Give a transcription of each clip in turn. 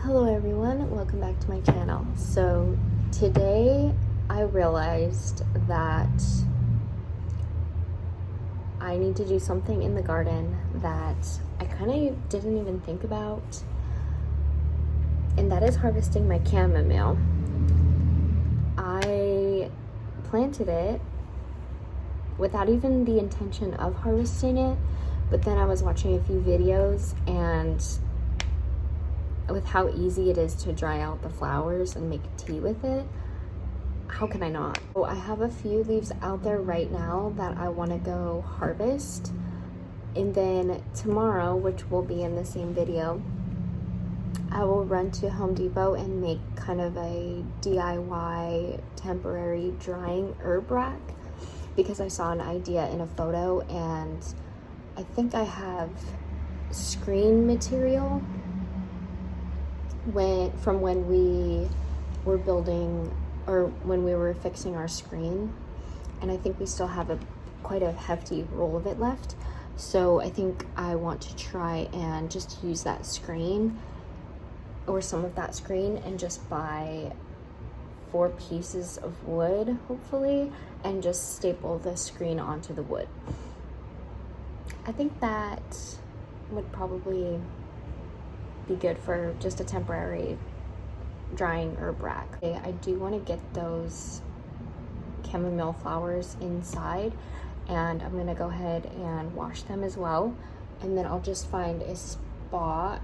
Hello everyone, welcome back to my channel. So today I realized that I need to do something in the garden that I kind of didn't even think about, and that is harvesting my chamomile. I planted it without even the intention of harvesting it, but then I was watching a few videos, and with how easy it is to dry out the flowers and make tea with it, how can I not? So I have a few leaves out there right now that I want to go harvest, and then tomorrow, which will be in the same video, I will run to Home Depot and make kind of a DIY temporary drying herb rack, because I saw an idea in a photo, and I think I have screen material from when we were building, or when we were fixing our screen, and I think we still have quite a hefty roll of it left. So I think I want to try and just use that screen, or some of that screen, and just buy 4 pieces of wood, hopefully, and just staple the screen onto the wood. I think that would probably be good for just a temporary drying herb rack. Okay, I do want to get those chamomile flowers inside, and I'm gonna go ahead and wash them as well, and then I'll just find a spot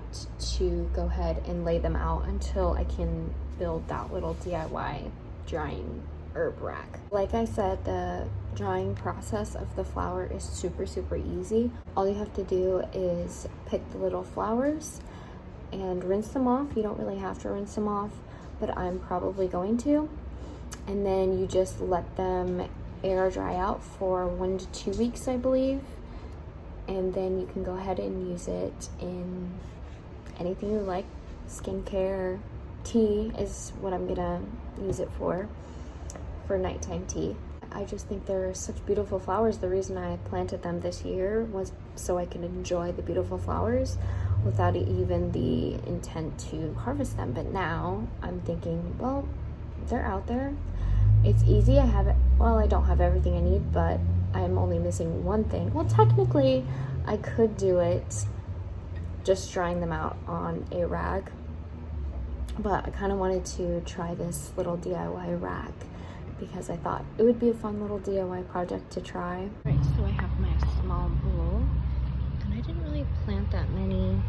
to go ahead and lay them out until I can build that little DIY drying herb rack. Like I said, the drying process of the flower is super easy. All you have to do is pick the little flowers and rinse them off. You don't really have to rinse them off, but I'm probably going to. And then you just let them air dry out for 1 to 2 weeks, I believe. And then you can go ahead and use it in anything you like. Skincare, tea is what I'm gonna use it for nighttime tea. I just think they're such beautiful flowers. The reason I planted them this year was so I can enjoy the beautiful flowers without even the intent to harvest them. But now I'm thinking, well, they're out there. It's easy. I don't have everything I need, but I'm only missing one thing. Well, technically, I could do it just drying them out on a rag, but I kind of wanted to try this little DIY rack because I thought it would be a fun little DIY project to try. Right, so I have my small bowl, and I didn't really plant that many,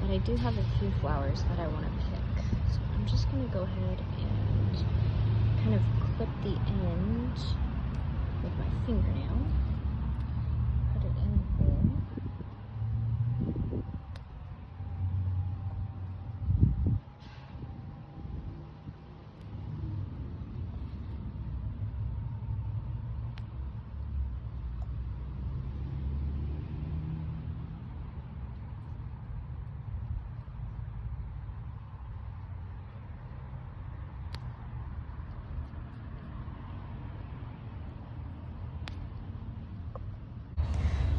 but I do have a few flowers that I want to pick. So I'm just going to go ahead and kind of clip the end with my fingernail, put it in the bowl.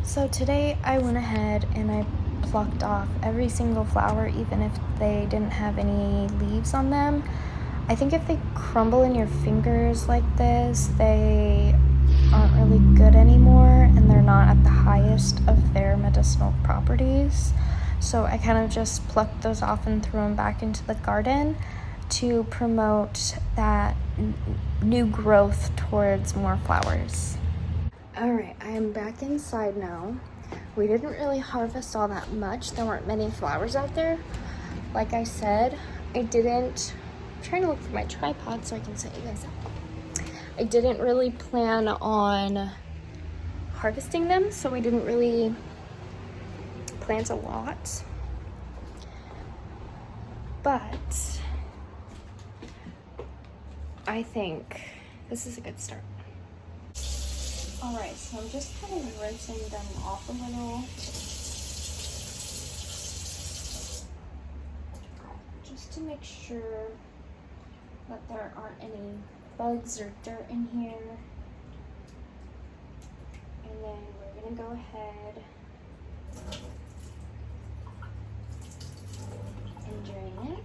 So today I went ahead and I plucked off every single flower, even if they didn't have any leaves on them. I think if they crumble in your fingers like this, they aren't really good anymore, and they're not at the highest of their medicinal properties. So I kind of just plucked those off and threw them back into the garden to promote that new growth towards more flowers. Alright, I am back inside now. We didn't really harvest all that much. There weren't many flowers out there. Like I said, I'm trying to look for my tripod so I can set you guys up. I didn't really plan on harvesting them, so we didn't really plant a lot. But I think this is a good start. Alright, so I'm just kind of rinsing them off a little, just to make sure that there aren't any bugs or dirt in here. And then we're going to go ahead and drain it.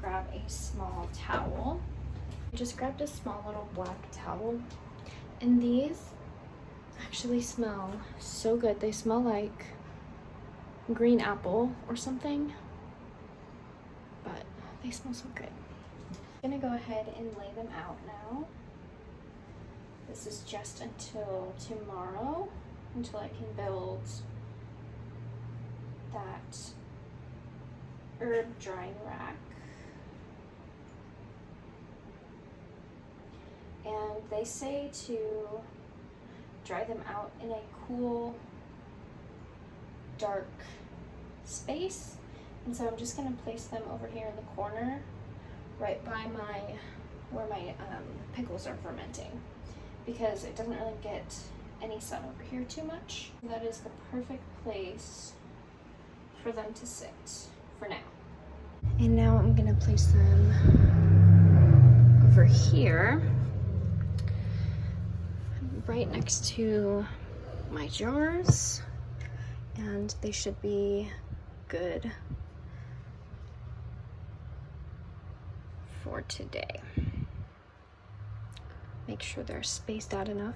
grab a small towel. I just grabbed a small little black towel, and these actually smell so good. They smell like green apple or something, but they smell so good. I'm gonna go ahead and lay them out now. This is just until tomorrow, until I can build that herb drying rack. And they say to dry them out in a cool, dark space. And so I'm just gonna place them over here in the corner, right by where my pickles are fermenting, because it doesn't really get any sun over here too much. That is the perfect place for them to sit for now. And now I'm gonna place them over here, right next to my jars, and they should be good for today. Make sure they're spaced out enough.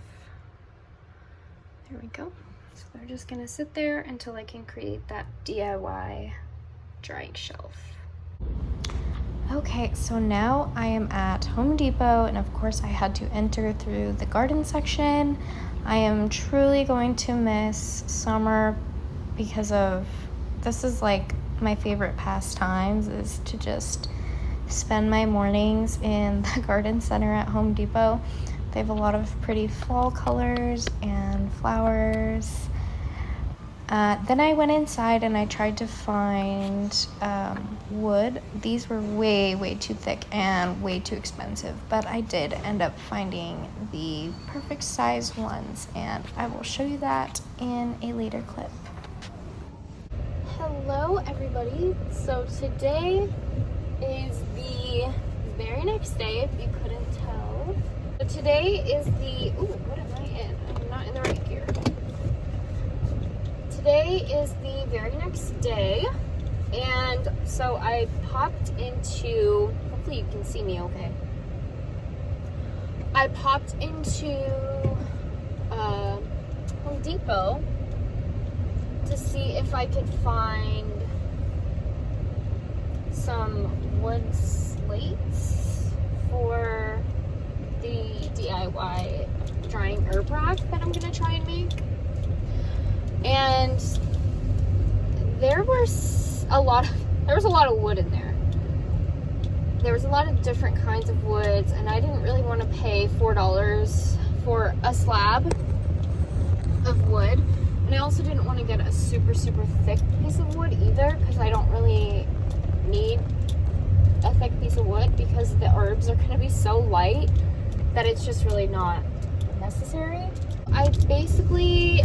There we go. So they're just gonna sit there until I can create that DIY drying shelf. Okay, so now I am at Home Depot, and of course I had to enter through the garden section. I am truly going to miss summer because of, this is like my favorite pastimes, is to just spend my mornings in the garden center at Home Depot. They have a lot of pretty fall colors and flowers. Then I went inside and I tried to find wood. These were way too thick and way too expensive, but I did end up finding the perfect size ones, and I will show you that in a later clip. Hello everybody. So today is the very next day, if you couldn't tell. So today is the, what am I in? I'm not in the right gear. Today is the very next day, and so I popped into, hopefully you can see me okay. I popped into Home Depot to see if I could find some wood slates for the DIY drying herb rack that I'm gonna try and make. And there was a lot of wood in there. There was a lot of different kinds of woods, and I didn't really want to pay $4 for a slab of wood. And I also didn't want to get a super thick piece of wood either, because I don't really need a thick piece of wood, because the herbs are going to be so light that it's just really not necessary. I basically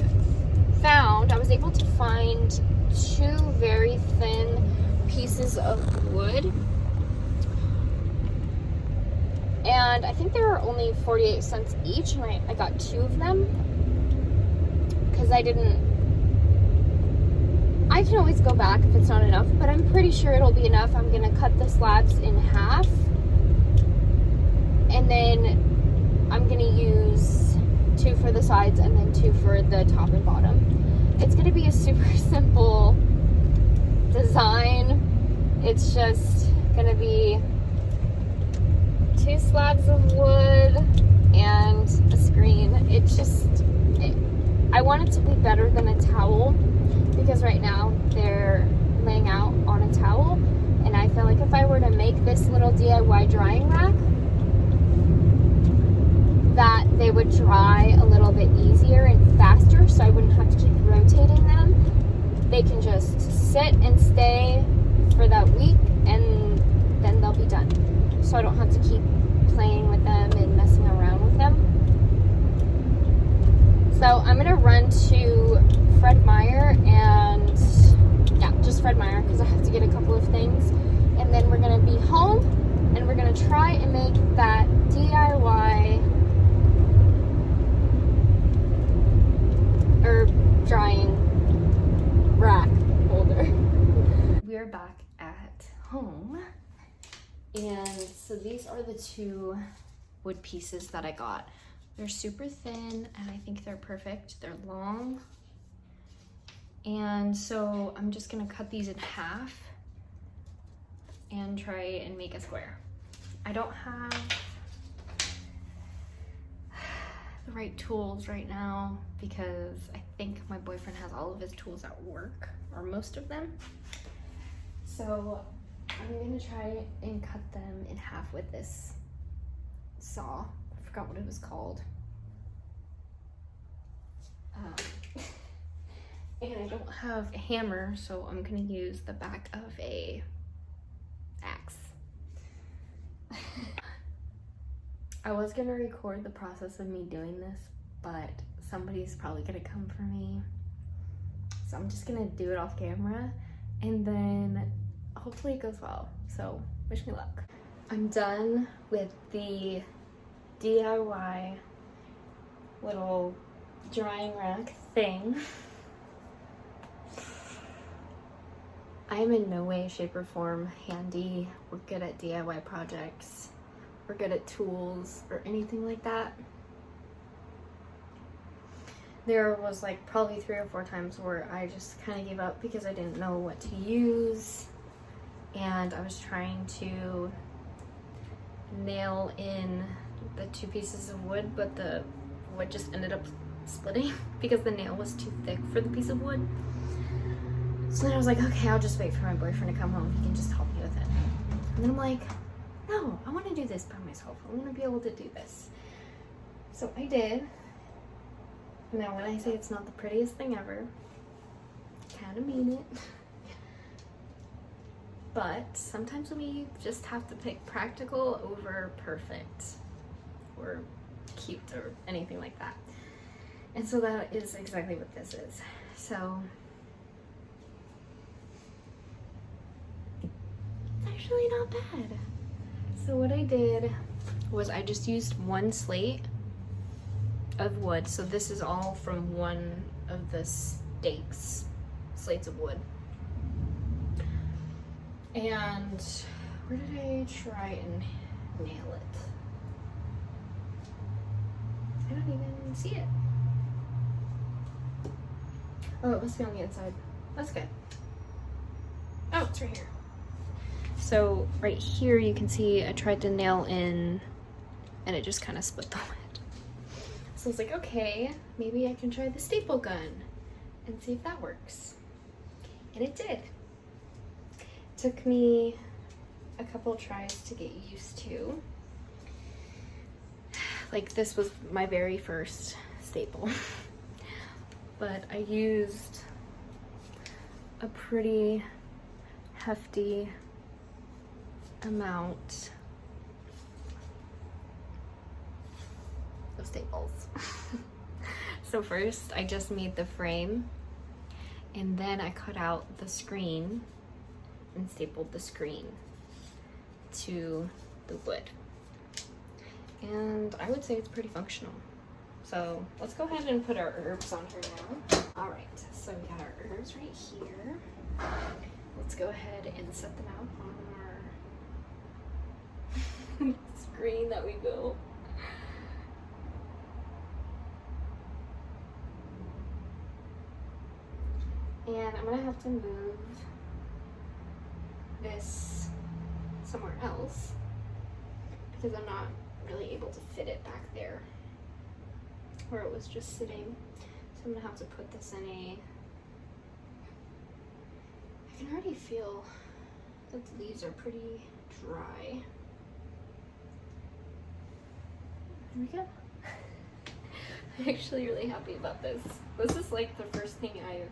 I was able to find two very thin pieces of wood, and I think they were only 48 cents each, and I got two of them because I can always go back if it's not enough, but I'm pretty sure it'll be enough. I'm gonna cut the slabs in half, and then I'm gonna use two for the sides and then two for the top and bottom. It's gonna be a super simple design. It's just gonna be two slabs of wood and a screen. I want it to be better than a towel, because right now they're laying out on a towel, and I feel like if I were to make this little DIY drying rack, that they would dry a little bit easier and faster, so I wouldn't have to keep rotating them. They can just sit and stay for that week, and then they'll be done. So I don't have to keep playing with them and messing around with them. So I'm gonna run to Fred Meyer, and just Fred Meyer, because I have to get a couple of things, and then we're gonna be home and we're gonna try and make that DIY herb drying rack holder. We're back at home, And so these are the two wood pieces that I got. They're super thin and I think they're perfect. They're long. And so I'm just gonna cut these in half and try and make a square. I don't have the right tools right now because I think my boyfriend has all of his tools at work, or most of them. So I'm gonna try and cut them in half with this saw. I forgot what it was called. And I don't have a hammer, so I'm gonna use the back of a axe. I was gonna record the process of me doing this, but somebody's probably gonna come for me. So I'm just gonna do it off camera and then hopefully it goes well. So wish me luck. I'm done with the DIY little drying rack thing. I am in no way, shape, or form handy. We're good at DIY projects. We're good at tools or anything like that. There was like probably 3 or 4 times where I just kind of gave up because I didn't know what to use. And I was trying to nail in the 2 pieces of wood, but the wood just ended up splitting because the nail was too thick for the piece of wood. So then I was like, okay, I'll just wait for my boyfriend to come home. He can just help me with it. And then I'm like, no, I want to do this by myself. I want to be able to do this. So I did. Now, when I say it's not the prettiest thing ever, I kind of mean it. But sometimes we just have to pick practical over perfect or cute or anything like that. And so that is exactly what this is. So actually not bad. So what I did was I just used 1 slate of wood. So this is all from one of the slates of wood. And where did I try and nail it? I don't even see it. Oh, it must be on the inside. That's good. Oh, it's right here. So right here you can see I tried to nail in and it just kind of split the wood. So I was like, okay, maybe I can try the staple gun and see if that works. And it did. Took me a couple tries to get used to. Like, this was my very first staple. But I used a pretty hefty amount of staples. So first I just made the frame and then I cut out the screen and stapled the screen to the wood. And I would say it's pretty functional. So let's go ahead and put our herbs on her now. All right, so we got our herbs right here. Let's go ahead and set them out on our screen that we built. And I'm gonna have to move this somewhere else because I'm not really able to fit it back there where it was just sitting. So I'm gonna have to put this in a, I can already feel that the leaves are pretty dry. There we go. I'm actually really happy about this. This is like the first thing I've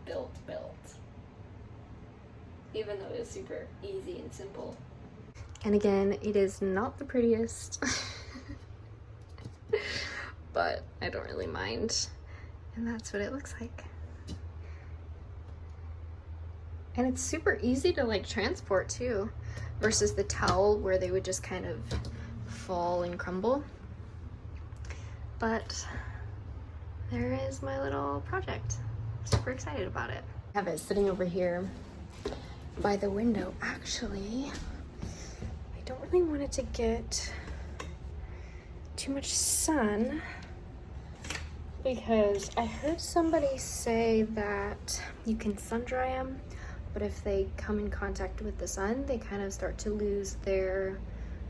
built. Even though it's super easy and simple. And again, it is not the prettiest, but I don't really mind. And that's what it looks like. And it's super easy to like transport too, versus the towel where they would just kind of fall and crumble. But there is my little project. Super excited about it. I have it sitting over here by the window. Actually, don't really want it to get too much sun because I heard somebody say that you can sun dry them, but if they come in contact with the sun, they kind of start to lose their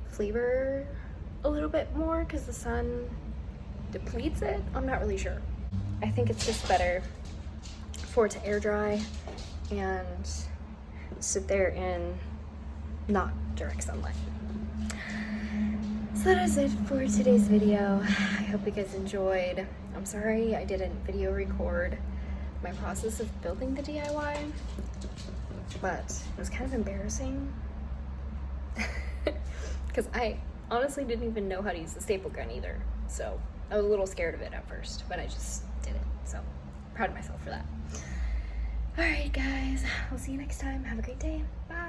flavor a little bit more because the sun depletes it. I'm not really sure. I think it's just better for it to air dry and sit there in not direct sunlight. So that is it for today's video. I hope you guys enjoyed. I'm sorry I didn't video record my process of building the DIY, but it was kind of embarrassing because I honestly didn't even know how to use the staple gun either. So I was a little scared of it at first, but I just did it. So proud of myself for that. All right, guys, I'll see you next time. Have a great day. Bye.